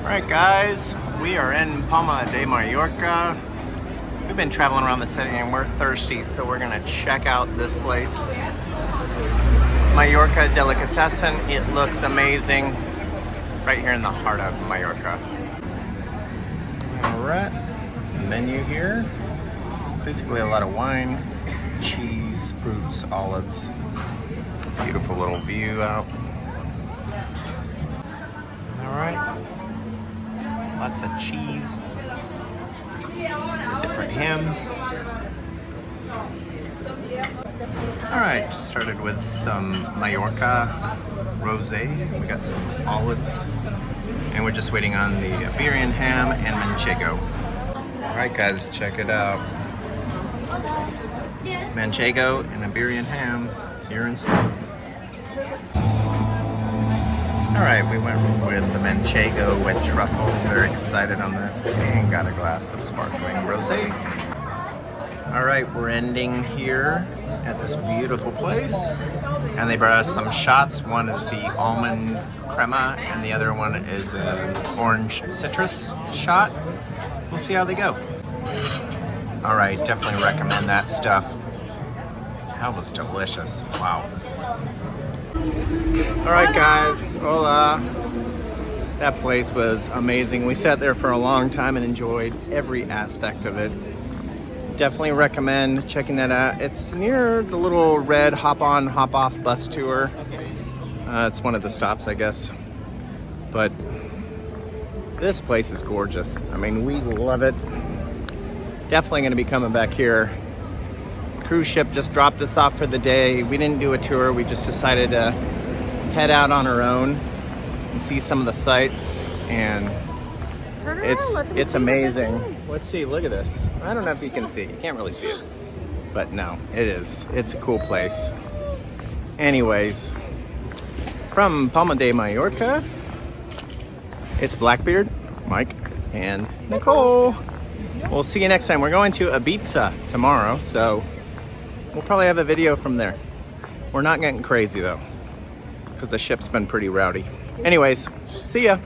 Alright guys, we are in Palma de Mallorca. We've been traveling around the city and we're thirsty, so we're gonna check out this place. Mallorca Delicatessen. It looks amazing. Right here in the heart of Mallorca. Alright, menu here. Basically a lot of wine, cheese, fruits, olives. Beautiful little view out. Alright. Lots of cheese, different hams. All right, started with some Mallorca rosé. We got some olives, and we're just waiting on the Iberian ham and Manchego. All right, guys, check it out. Manchego and Iberian ham here in store. All right, we went with the Manchego with truffle. Very excited on this, and got a glass of sparkling rosé. All right, we're ending here at this beautiful place, and they brought us some shots. One is the almond crema, and the other one is an orange citrus shot. We'll see how they go. All right, definitely recommend that stuff. That was delicious. Wow. All right, guys, hola. That place was amazing. We sat there for a long time and enjoyed every aspect of it. Definitely recommend checking that out. It's near the little red hop-on, hop-off bus tour. It's one of the stops, I guess. But this place is gorgeous. I mean, we love it. Definitely going to be coming back here. Cruise ship just dropped us off for the day. We didn't do a tour. We just decided to head out on our own and see some of the sights, and it's amazing. Let's see, look at this. I don't know if you can see. You can't really see it, but no, it's a cool place. Anyways, from Palma de Mallorca, it's Blackbeard, Mike, and Nicole. We'll see you next time. We're going to Ibiza tomorrow, so we'll probably have a video from there. We're not getting crazy though, because the ship's been pretty rowdy. Anyways, see ya.